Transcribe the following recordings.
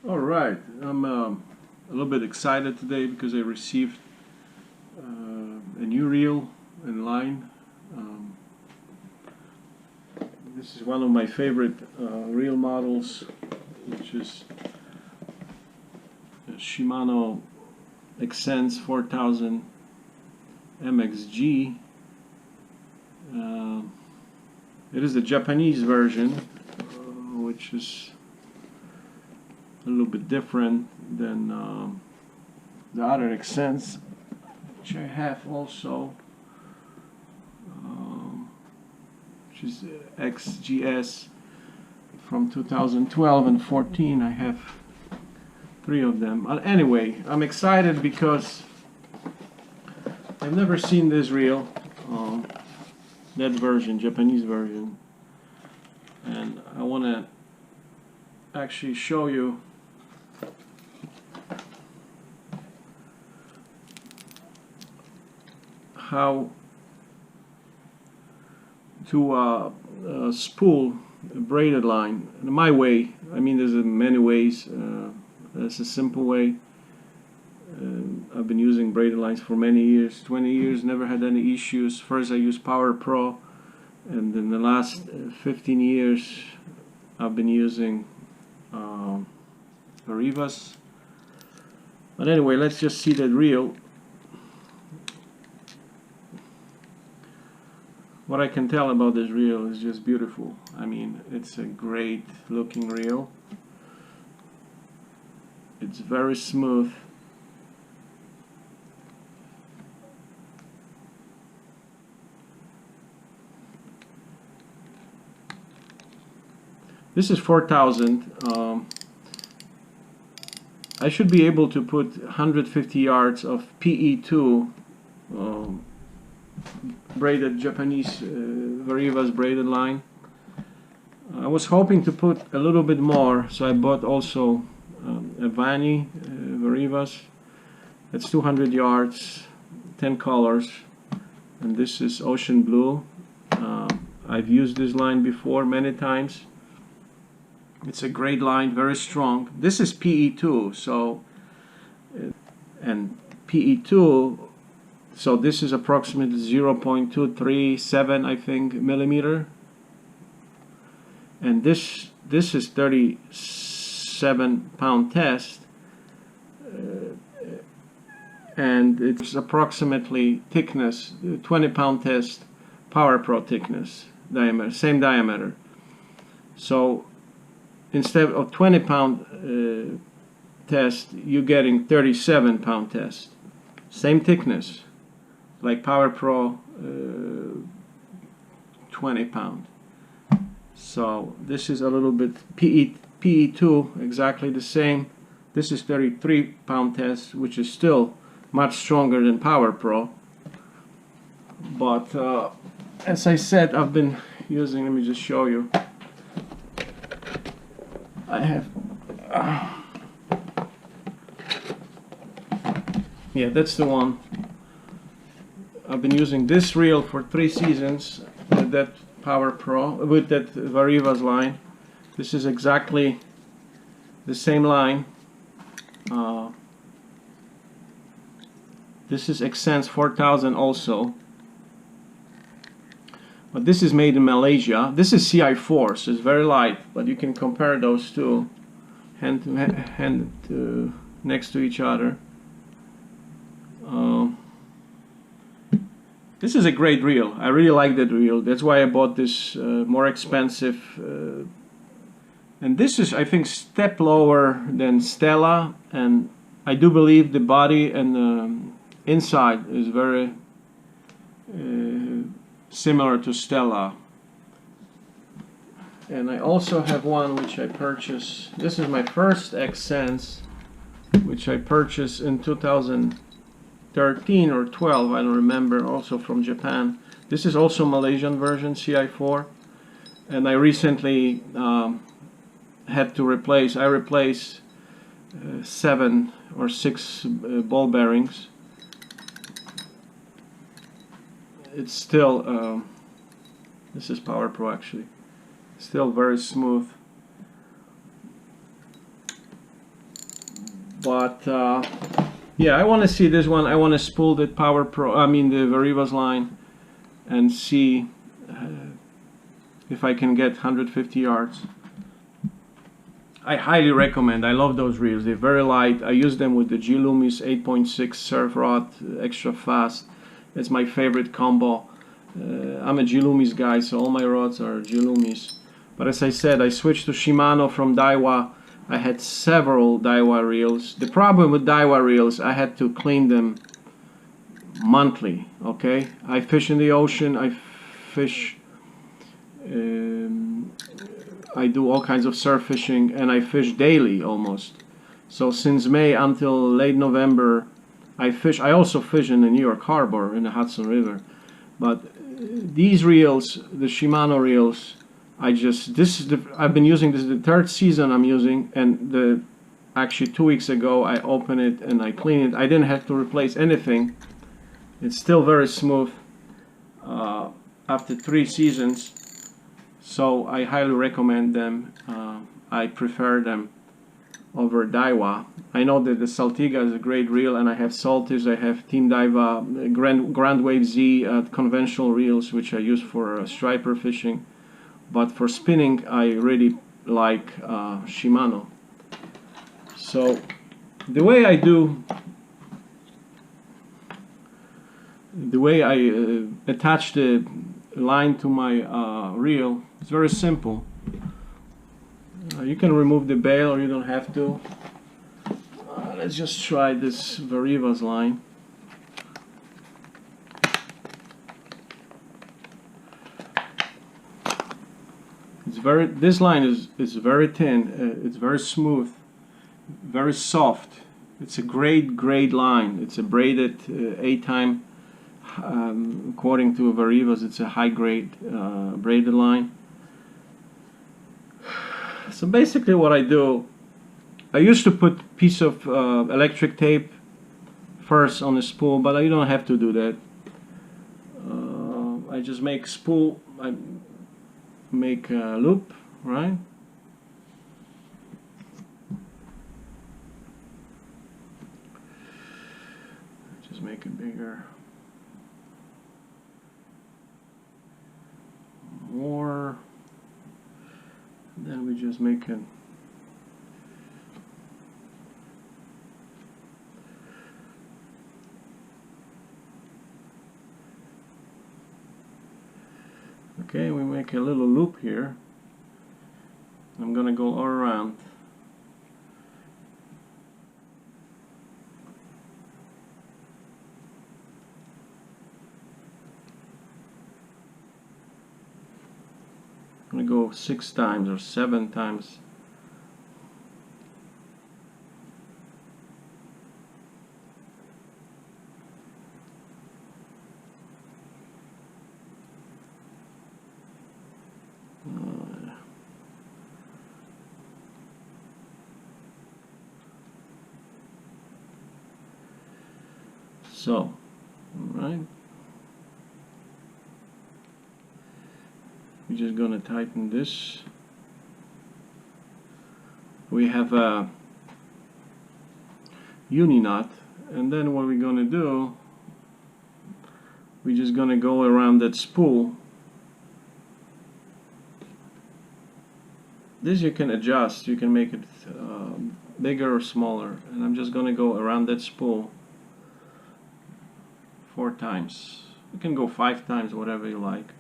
All right, I'm a little bit excited today because I received a new reel in line. Um, this is one of my favorite reel models, which is a Shimano EXSENCE 4000 MXG. It is the Japanese version, which is a little bit different than the other EXSENCE, which I have also, which is XGS from 2012 and 14. I have 3 of them. Anyway, I'm excited because I've never seen this reel, that version, Japanese version, and I want to actually show you how to spool a braided line my way. I mean, there's many ways. There's a simple way. I've been using braided lines for many years, 20 years, never had any issues. First I used Power Pro, and in the last 15 years I've been using VARIVAS. But anyway, let's just see that reel. What I can tell about this reel is just beautiful. I mean, it's a great looking reel. It's very smooth. This is 4000. I should be able to put 150 yards of PE2 braided Japanese VARIVAS braided line. I was hoping to put a little bit more, so I bought also a Vani VARIVAS. It's 200 yards, 10 colors, and this is ocean blue. I've used this line before many times. It's a great line, very strong. This is PE2, so and PE2, so this is approximately 0.237, I think, millimeter, and this is 37 pound test, and it's approximately thickness 20 pound test, Power Pro thickness, diameter, same diameter. So instead of 20 pound test, you're getting 37 pound test. Same thickness, like Power Pro 20 pound. So this is a little bit PE2, exactly the same. This is 33 pound test, which is still much stronger than Power Pro. But as I said, I've been using, let me just show you. I have, yeah, that's the one. I've been using this reel for 3 seasons with that Power Pro, with that VARIVAS line. This is exactly the same line. This is EXSENCE 4000 also. But this is made in Malaysia. This is CI4, so it's very light, but you can compare those two hand to next to each other. This is a great reel. I really like that reel. That's why I bought this more expensive. And this is, I think, step lower than Stella, and I do believe the body and the inside is very similar to Stella. And I also have one which I purchased. This is my first EXSENCE, which I purchased in 2013 or 12, I don't remember, also from Japan. This is also Malaysian version, CI4, and I recently had to replace, I replaced 7 or 6 ball bearings. It's still, this is Power Pro actually, still very smooth. But yeah, I want to see this one. I want to spool the Power Pro, I mean the VARIVAS line, and see if I can get 150 yards. I highly recommend. I love those reels. They're very light. I use them with the G Loomis 8.6 surf rod, extra fast. It's my favorite combo. I'm a G Loomis guy, so all my rods are G Loomis. But as I said, I switched to Shimano from Daiwa. I had several Daiwa reels. The problem with Daiwa reels, I had to clean them monthly. Okay, I fish in the ocean. I fish. I do all kinds of surf fishing, and I fish daily almost. So since May until late November, I fish. I also fish in the New York Harbor in the Hudson River. But these reels, the Shimano reels, I've been using this, the third season I'm using, and actually 2 weeks ago I opened it and I cleaned it. I didn't have to replace anything. It's still very smooth after 3 seasons. So I highly recommend them. I prefer them over Daiwa. I know that the Saltiga is a great reel, and I have Saltis, I have Team Daiwa, Grand Wave Z conventional reels, which I use for striper fishing. But for spinning, I really like Shimano. So the way I attach the line to my reel, it's very simple. You can remove the bail, or you don't have to. Let's just try this VARIVAS line. This line is very thin. It's very smooth, very soft. It's a great line. It's a braided 8-time. According to VARIVAS, it's a high-grade braided line. So basically what I do, I used to put a piece of electric tape first on the spool, but you don't have to do that. I just make spool, I make a loop, right? Just make it bigger. More. Then we just make it. Okay, we make a little loop here. I'm gonna go all around. I'm gonna go 6 times or 7 times. So, all right. We're just gonna tighten this. We have a uni knot, and then what we're gonna do, we're just gonna go around that spool. This you can adjust, you can make it bigger or smaller, and I'm just gonna go around that spool 4 times. You can go 5 times, whatever you like.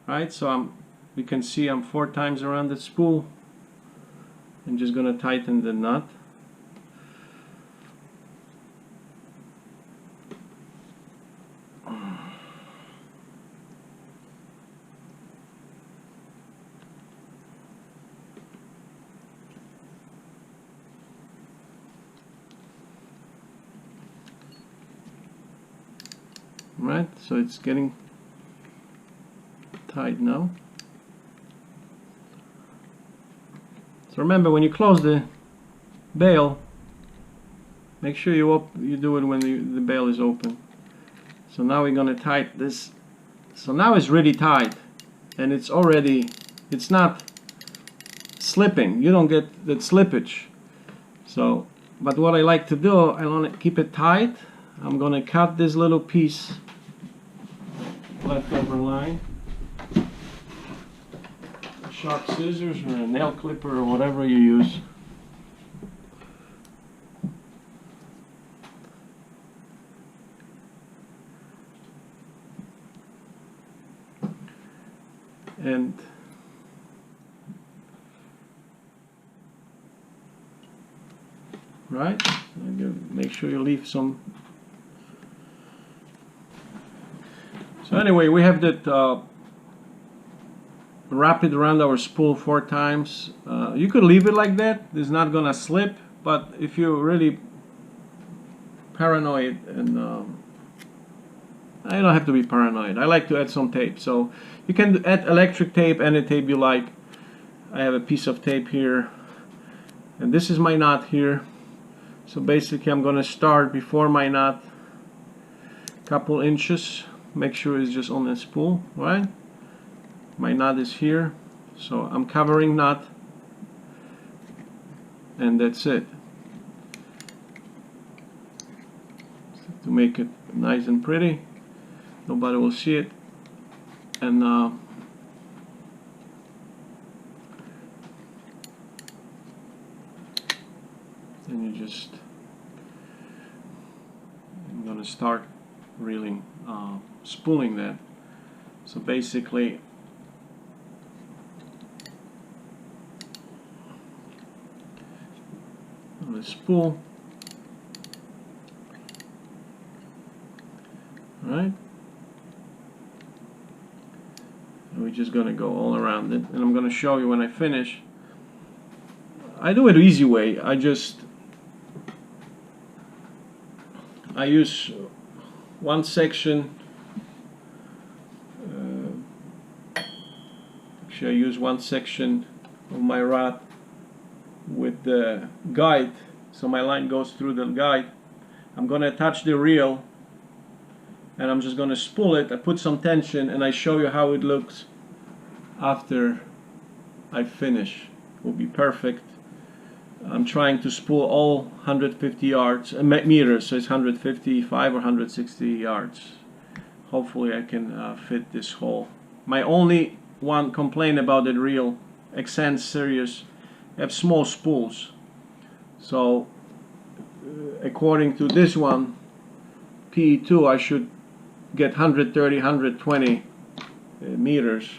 Right, so you can see I'm 4 times around the spool. I'm just gonna tighten the nut. Right, so it's getting tight now. So remember, when you close the bail, make sure you do it when the bail is open. So now we're gonna tighten this. So now it's really tight, and it's not slipping. You don't get that slippage. So But what I like to do, I want to keep it tight. I'm going to cut this little piece leftover line. Sharp scissors or a nail clipper or whatever you use. And right, make sure you leave some. So anyway, we have that wrap it around our spool 4 times. You could leave it like that, it's not gonna slip, but if you're really paranoid, and I don't have to be paranoid, I like to add some tape. So you can add electric tape, any tape you like. I have a piece of tape here, and this is my knot here. So basically I'm gonna start before my knot, couple inches, make sure it's just on the spool, right? My knot is here, so I'm covering knot, and that's it. To make it nice and pretty, nobody will see it, and then you just, I'm gonna start really spooling that. So basically, on the spool, right? And we're just gonna go all around it, and I'm gonna show you when I finish. I do it the easy way. I use one section. Actually, I use one section of my rod with the guide, so my line goes through the guide. I'm going to attach the reel, and I'm just going to spool it. I put some tension, and I show you how it looks after I finish. It will be perfect. I'm trying to spool all 150 yards, meters, so it's 155 or 160 yards. Hopefully I can fit this hole. My only one complaint about the reel, EXSENCE series, have small spools. So according to this one, PE2, I should get 130, 120 meters.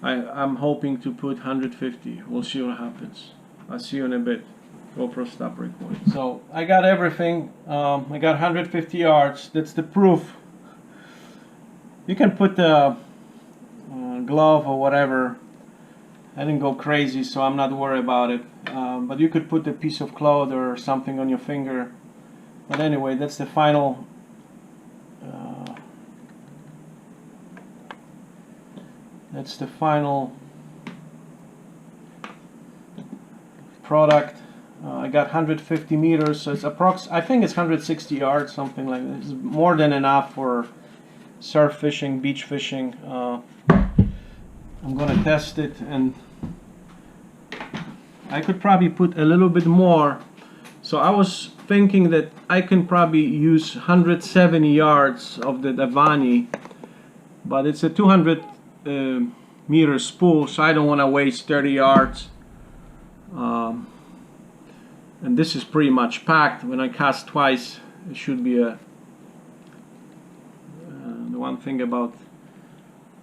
I'm hoping to put 150. We'll see what happens. I'll see you in a bit. GoPro stop recording. So I got everything. I got 150 yards. That's the proof. You can put the glove or whatever. I didn't go crazy, so I'm not worried about it. But you could put a piece of cloth or something on your finger. But anyway, that's the final product. I got 150 meters, so it's I think it's 160 yards, something like this. It's more than enough for surf fishing, beach fishing. I'm gonna test it, and I could probably put a little bit more. So I was thinking that I can probably use 170 yards of the Avani, but it's a 200 meter spool, so I don't want to waste 30 yards. And this is pretty much packed. When I cast twice, it should be a the one thing about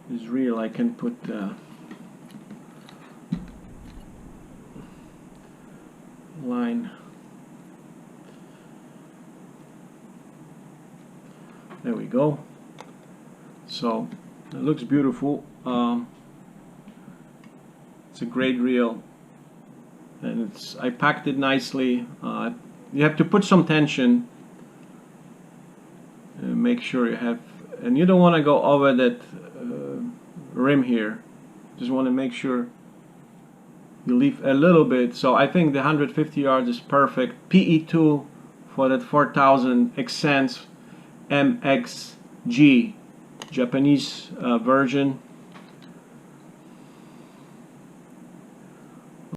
this reel, I can put line. There we go. So it looks beautiful. It's a great reel, and I packed it nicely. You have to put some tension, make sure you have, and you don't want to go over that rim here. Just want to make sure you leave a little bit. So I think the 150 yards is perfect. PE2 for that 4000 EXSENCE MXG Japanese version.